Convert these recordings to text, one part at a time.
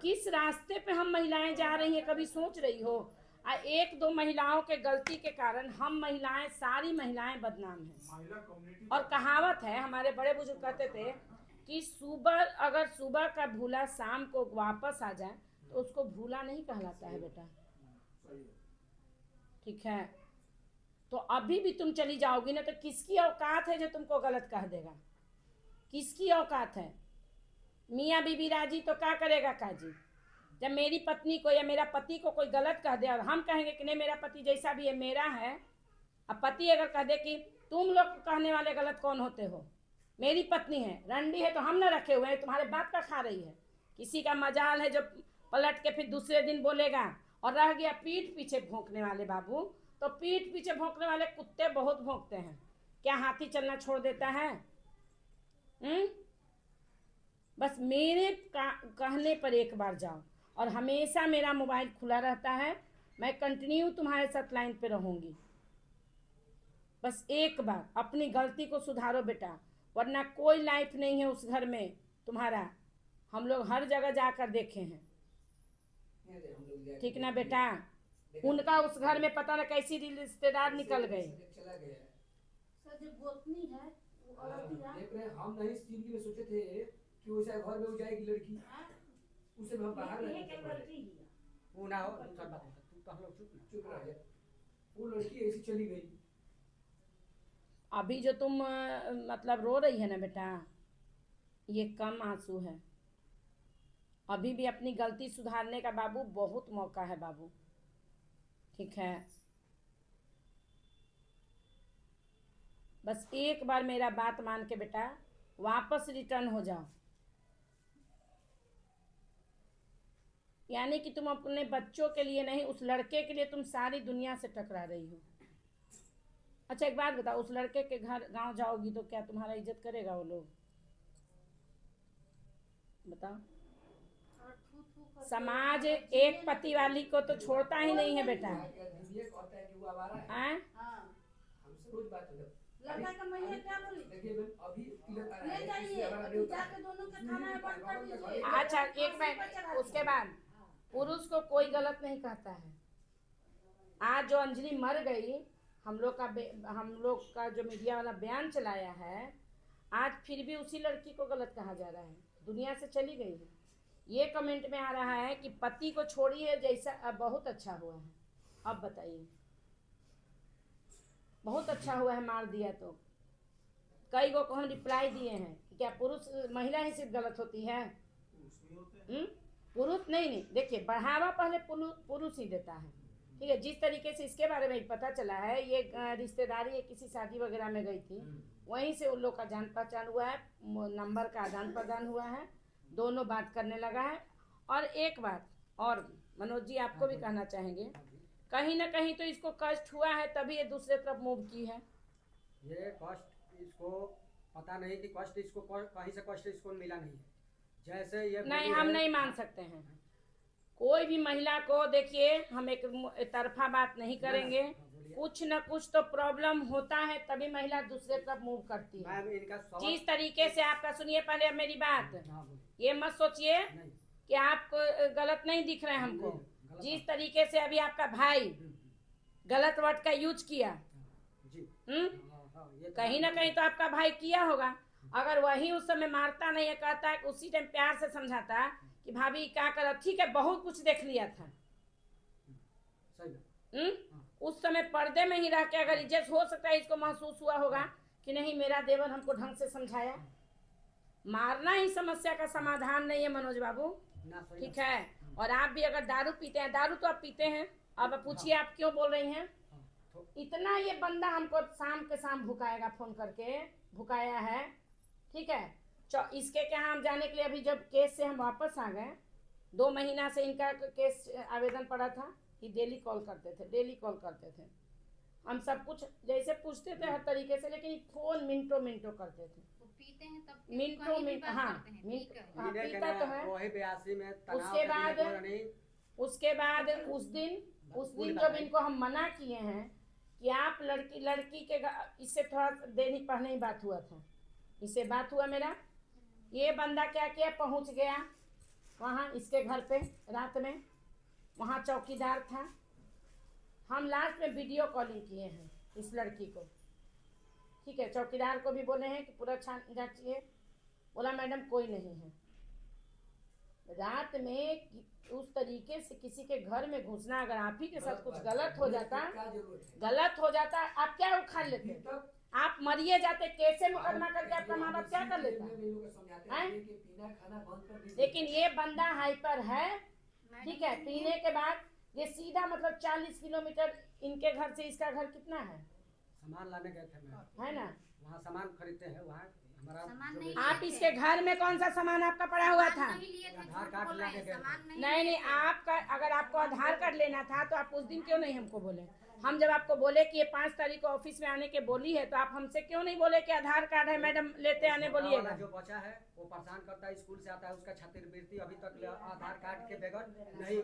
किस रास्ते पे हम महिलाएं जा रही हैं, कभी सोच रही हो? एक दो महिलाओं के गलती के कारण हम महिलाएं, सारी महिलाएं बदनाम हैं। और कहावत है, हमारे बड़े बुजुर्ग कहते थे कि अगर सुबह का भूला शाम को वापस आ जाए तो उसको भूला नहीं कहलाता है बेटा। ठीक है, तो अभी भी तुम चली जाओगी ना तो किसकी औकात है जो तुमको गलत कह देगा? किसकी औकात है? मियाँ बीबी राजी तो क्या करेगा काजी? जब मेरी पत्नी को या मेरा पति को कोई गलत कह दे और हम कहेंगे कि नहीं मेरा पति जैसा भी है मेरा है, अब पति अगर कह दे कि तुम लोग कहने वाले गलत कौन होते हो, मेरी पत्नी है रंडी है तो हम ना रखे हुए हैं, तुम्हारे बाप का खा रही है। किसी का मजाल है जो पलट के फिर दूसरे दिन बोलेगा। और रह गया पीठ पीछे भौंकने वाले बाबू, तो पीठ पीछे भौंकने वाले कुत्ते बहुत भौंकते हैं, क्या हाथी चलना छोड़ देता है? बस मेरे कहने पर एक बार जाओ, और हमेशा मेरा मोबाइल खुला रहता है, मैं कंटिन्यू तुम्हारे साथ लाइन पे रहूंगी। बस एक बार अपनी गलती को सुधारो बेटा, वरना कोई लाइफ नहीं है उस घर में तुम्हारा। हम लोग हर जगह जाकर देखे हैं, ठीक ना बेटा? उनका उस घर में पता ना कैसी रिश्तेदार निकल गए। हम नहीं इस जिंदगी में सोचे थे कि वैसा घर में हो जाएगी लड़की, उसे हम बाहर वो ना हो। दूसरा बात है, तू तो हम लोग चुप रह जा, वो लड़की ऐसी चली गई। अभी जो तुम मतलब रो रही है ना बेटा, ये कम आंसू है। अभी भी अपनी गलती सुधारने का बाबू बहुत मौका है बाबू, ठीक है? बस एक बार मेरा बात मान के बेटा वापस रिटर्न हो जाओ। यानी कि तुम अपने बच्चों के लिए नहीं, उस लड़के के लिए तुम सारी दुनिया से टकरा रही हो। अच्छा एक बात बताओ, उस लड़के के घर गांव जाओगी तो क्या तुम्हारा इज्जत करेगा वो लोग? बताओ। समाज एक पति वाली को तो छोड़ता ही नहीं है बेटा। अच्छा एक मिनट, उसके बाद पुरुष को कोई गलत नहीं कहता है। आज जो अंजलि मर गई, हम लोग का जो मीडिया वाला बयान चलाया है, आज फिर भी उसी लड़की को गलत कहा जा रहा है, दुनिया से चली गई है। ये कमेंट में आ रहा है कि पति को छोड़ी है जैसा, अब बहुत अच्छा हुआ है। अब बताइए, बहुत अच्छा हुआ है मार दिया तो। कई को हम रिप्लाई दिए हैं कि क्या पुरुष महिला ही सिर्फ गलत होती है? पुरुष नहीं, देखिए बढ़ावा पहले पुरुष ही देता है, ठीक है? जिस तरीके से इसके बारे में पता चला है, ये रिश्तेदारी है किसी शादी वगैरह में गई थी, वहीं से उन लोग का जान पहचान हुआ है, नंबर का आदान प्रदान हुआ है, दोनों बात करने लगा है। और एक बात और मनोज जी आपको भी कहना चाहेंगे, कहीं ना कहीं तो इसको कष्ट हुआ है तभी ये दूसरे तरफ मूव की है। ये कष्ट इसको पता नहीं कि कष्ट इसको कहीं से कष्ट इसको मिला नहीं है। जैसे ये नहीं, हम नहीं मान सकते हैं कोई भी महिला को। देखिए हम एक तरफा बात नहीं करेंगे, कुछ न कुछ तो प्रॉब्लम होता है तभी महिला दूसरे तरफ मूव करती है। जिस तरीके से आपका, सुनिए पहले मेरी बात, ये मत सोचिए कि आप गलत नहीं दिख रहे हैं हमको। जिस तरीके से अभी आपका भाई गलत वर्ड का यूज किया, कहीं ना कहीं तो आपका भाई किया होगा। अगर वही उस समय मारता नहीं है, कहता है उसी टाइम प्यार से समझाता कि भाभी क्या कर, ठीक है बहुत कुछ देख लिया था, उस समय पर्दे में ही रह के अगर इज्जत, हो सकता है इसको महसूस हुआ होगा कि नहीं मेरा देवर हमको ढंग से समझाया। मारना ही समस्या का समाधान नहीं है मनोज बाबू, ठीक है? और आप भी अगर दारू पीते हैं, दारू तो आप पीते हैं, अब पूछिए आप क्यों बोल रही हैं? इतना ये बंदा हमको शाम के शाम भुकाएगा, फोन करके भुकाया है, ठीक है? इसके क्या हम जाने के लिए अभी जब केस से हम वापस आ गए, 2 महीना से इनका केस आवेदन पड़ा था कि डेली कॉल करते थे। हम सब कुछ जैसे पूछते थे हर तरीके से, लेकिन फोन मिनटों करते थे। पीते हैं तब मिनटों, हाँ पीता तो है। उसके बाद उस दिन जब इनको हम मना किए हैं कि आप लड़की के, इससे थोड़ा देर ही पहले ही बात हुआ था, इससे बात हुआ मेरा, ये बंदा क्या किया, पहुंच गया वहाँ इसके घर पे रात में, वहाँ चौकीदार था। हम लास्ट में वीडियो कॉलिंग किए हैं इस लड़की को, ठीक है। चौकीदार को भी बोले हैं कि पूरा छान जांचिए, बोला मैडम कोई नहीं है। रात में उस तरीके से किसी के घर में घुसना, अगर आप ही के साथ कुछ गलत हो जाता, आप क्या उखाड़ लेते? आप मरिए जाते, कैसे मुकदमा करके आपका माँ बाप क्या कर लेता है? लेकिन ये बंदा हाइपर है, ठीक है। पीने के बाद ये सीधा मतलब 40 किलोमीटर इनके घर से इसका घर कितना है? सामान लाने गए थे मैं, है ना, वहाँ सामान खरीदते हैं, वहाँ हमारा आप इसके घर में कौन सा सामान आपका पड़ा हुआ था? आधार कार्ड लाने गए थे। नहीं, आपका अगर आपको आधार कार्ड लेना था तो आप उस दिन क्यों नहीं हमको बोले? हम जब आपको बोले कि ये 5 तारीख को ऑफिस में आने के बोली है, तो आप हमसे क्यों नहीं बोले कि आधार कार्ड है मैडम, लेते आने बोलिएगा। जो बच्चा है वो परेशान करता है, स्कूल से आता है, उसका छात्रवृत्ति अभी तक आधार कार्ड के बगैर नहीं।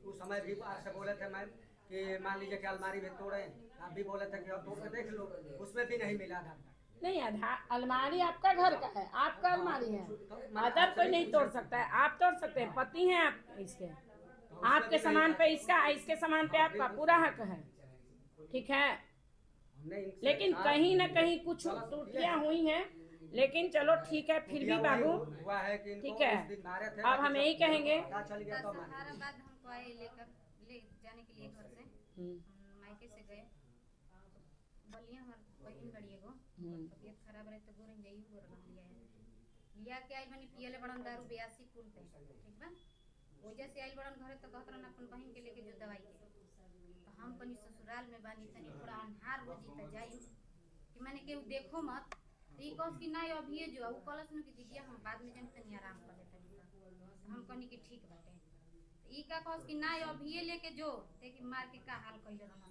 उस समय भी आपसे बोले थे मैम कि मान लीजिए कि अलमारी में तोड़े, आप भी बोले थे कि अब तोड़ के देख लो, उसमें भी नहीं मिला आधार कार्ड। नहीं, आधार अलमारी आपका घर का है, आपका अलमारी है, अदर कोई नहीं तोड़ सकता है। आप तोड़ सकते हैं, पति हैं आप इसके, आपके सामान पे इसका, इसके सामान पे आपका पूरा हक है, ठीक है। लेकिन कहीं न कहीं कुछ त्रुटियां हुई हैं, लेकिन चलो ठीक है, फिर भी बाबू ठीक है। अब हम यही कहेंगे, हमको आए लेकर ले जाने के लिए घर से मायके से गए, बोलिए हमार बहन बड़ी एगो तबीयत खराब रहे तो गोरन जाई गोरन लिया के आई बनी पियले बड़न दारू 82 फूल पे, ठीक बा। वजह से आई बड़न घरे तो कहत रहन अपन बहन के लेके जो दवाई के, तो हम कनी ससुराल में बानी, तनी थोड़ा अन्हार हो जी त जाई कि माने के देखो मत, ई कहस कि नहीं अभी जो उ कलस न कि दीदी हम बाद में जन तनी आराम कर लेते, हम कनी कि ठीक बाटे। ई का कहस कि नहीं अभी लेके जो ते कि मार के का हाल कइले रहन,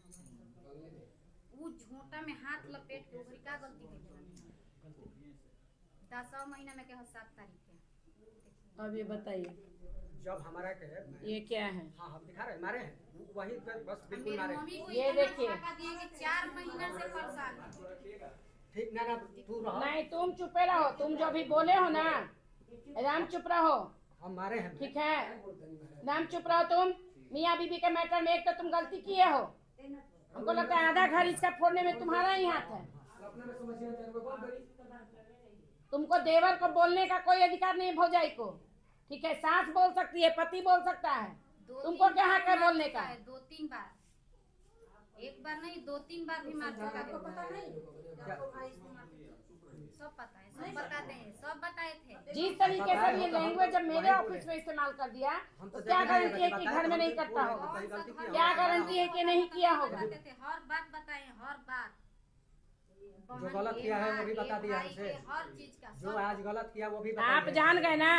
उ झोंटा में हाथ लपेट के ओकरी का गलती कइले रहन। 10 महीना में के 7 तारीख के। अब ये बताइए जब हमारा के ये क्या है? हाँ हम दिखा रहे मारे हैं वही पे बस बिल्कुल मारे। ये देखिए 4 महीना से परेशान है। ठीक ना तू रहो, नहीं तुम चुपे रहो, तुम जो भी बोले हो ना राम चुप रहो, हम मारे हैं, ठीक है। राम चुप रहो तुम। मियाँ बीबी के मैटर में एक तो तुम गलती किए हो, हमको लगता है आधा घर इसका फोड़ने में तुम्हारा ही हाथ है। तुमको देवर को बोलने का कोई अधिकार नहीं है भौजाई को, ठीक है। सास बोल सकती है, पति बोल सकता है, तुमको क्या हक है बोलने का? 2-3 बार, एक बार नहीं 2-3 बार भी मार चुका है। पता नहीं, सब पता है, सब बताते हैं, सब बताए थे। जिस तरीके से ये लैंग्वेज जब मेरे ऑफिस में इस्तेमाल कर दिया, तो क्या गारंटी है कि घर में नहीं करता होगा? क्या गारंटी है कि नहीं किया होगा? हर बात बताए, हर बात जो गलत किया है वो भी बता दिया हमसे, हर चीज का जो आज गलत किया वो भी बता आप जान गए ना,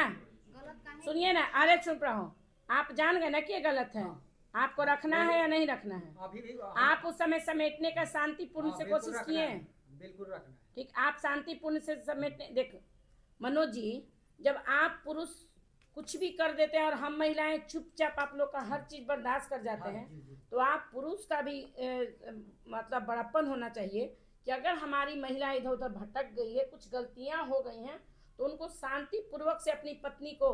गलत सुनिए ना, अरे चुप रहो। आप जान गए ना कि ये गलत है, आपको रखना है या नहीं रखना है? अभी भी आप उस समय समेटने का शांतिपूर्ण से कोशिश किए, बिल्कुल रखना है, ठीक। आप शांतिपूर्ण से समेटने, देखो मनोज जी, जब आप पुरुष कुछ भी कर देते हैं और हम महिलाएं चुपचाप आप लोग का हर चीज बर्दाश्त कर जाते हैं, तो आप पुरुष का भी मतलब बड़प्पन होना चाहिए कि अगर हमारी महिला इधर उधर भटक गई है, कुछ गलतियां हो गई हैं, तो उनको शांति पूर्वक से अपनी पत्नी को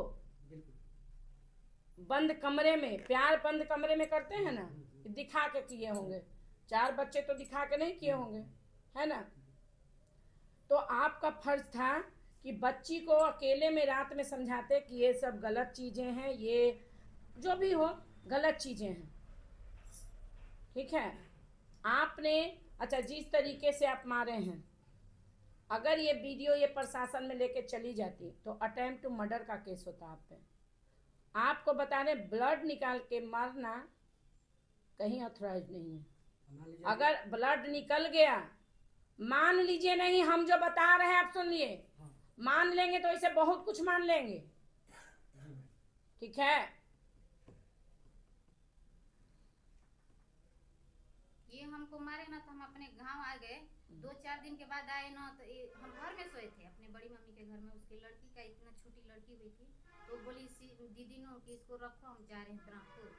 बंद कमरे में, प्यार बंद कमरे में करते हैं ना, दिखा के किए होंगे। 4 बच्चे तो दिखा के नहीं किए होंगे, है ना। तो आपका फर्ज था कि बच्ची को अकेले में रात में समझाते कि ये सब गलत चीजें हैं, ये जो भी हो गलत चीजें हैं, ठीक है। आपने अच्छा जिस तरीके से आप मारे हैं, अगर ये वीडियो ये प्रशासन में लेके चली जाती तो अटेम्प्ट टू मर्डर का केस होता आप पे। आपको बता दें ब्लड निकाल के मारना कहीं ऑथराइज नहीं है। अगर ब्लड निकल गया, मान लीजिए, नहीं हम जो बता रहे हैं आप सुनिए, मान लेंगे तो इसे बहुत कुछ मान लेंगे, ठीक है। ये हमको मारे ना तो हम अपने गांव आ गए। 2-4 दिन के बाद आए ना तो हम घर में सोए थे अपने बड़ी मम्मी के घर में। उसकी लड़की का इतना छोटी लड़की हुई थी, तो बोली दीदी नो कि इसको रखो, हम जा रहे हैं ब्रह्मपुर,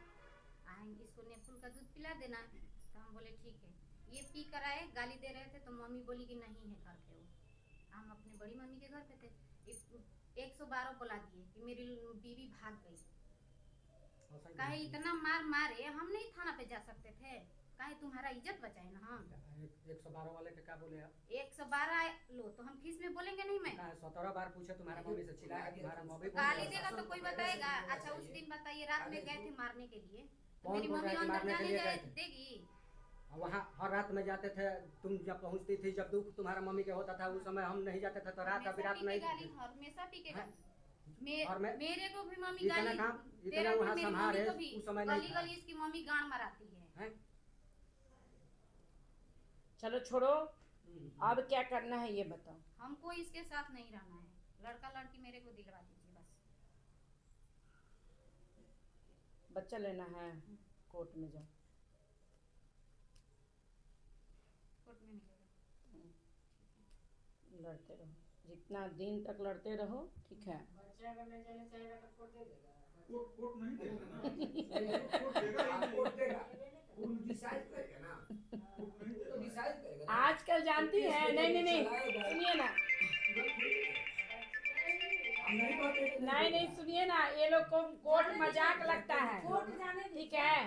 आएंगे, इसको नेफुल का दूध पिला देना। तो हम बोले ठीक है। ये पी कर आए, गाली दे रहे थे, तो मम्मी बोली कि नहीं है घर पे वो। हम अपने बड़ी मम्मी के घर पे थे। 112 बुला दिए कि मेरी बीवी भाग गई। और सही काहे इतना मार मारे, हम नहीं थाना पे जा सकते थे? काहे तुम्हारा इज्जत बचाए ना हम। 112 वाले के क्या बोले आप? 112 लो तो हम किस में बोलेंगे नहीं मैं? 17 बार पूछे तुम्हारा मम्मी से, चिल्लाया तुम्हारा मम्मी गाली देगा तो कोई बताएगा? अच्छा उस दिन बताइए, रात में गए थे मारने के लिए, तो कौन मेरी बोल रहा मम्मी है कि अंदर मारने के जाने लिए गए थे? देगी? वहाँ हर रात में जाते थे, तुम जब पहुँचती थी, जब दुख तुम्हारा मम्मी के होता था उस समय हम नहीं जाते थे, तो रात हमेशा अभी रात पी के नहीं गाली, हमेशा पी के हाँ? गाली। और मैं मेरे को भी मम्मी इतना गाली, काम इतना तेरा को वहाँ मेरी संभाल मम्मी है को भी उस समय गली नहीं था। गली इसकी मम्मी गान मराती है। हैं? चलो छोड़ो, अब क्या करना है ये बताओ। हमको इसके साथ नहीं रहना है, लड़का लड़की मेरे को दिलवा दीजिए बस। बच्चा लेना है, कोर्ट में जाओ। कोर्ट में मिलेगा। लड़ते रहो, जितना दिन तक लड़ते रहो, ठीक है। कोर्ट नहीं देगा ना, कोर्ट देगा ही नहीं। कोर्ट देगा, कोर्ट डिसाइड करेगा ना, कोर्ट नहीं तो देगा। डिसाइड करेगा ना। आजकल जानती है, नहीं सुनिए ना, हम नहीं कहते कि नहीं सुनिए ना, ये लोग को कोर्ट मजाक लगता है, ठीक है।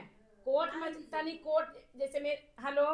कोर्ट तनी कोर्ट जैसे मेरे, हेलो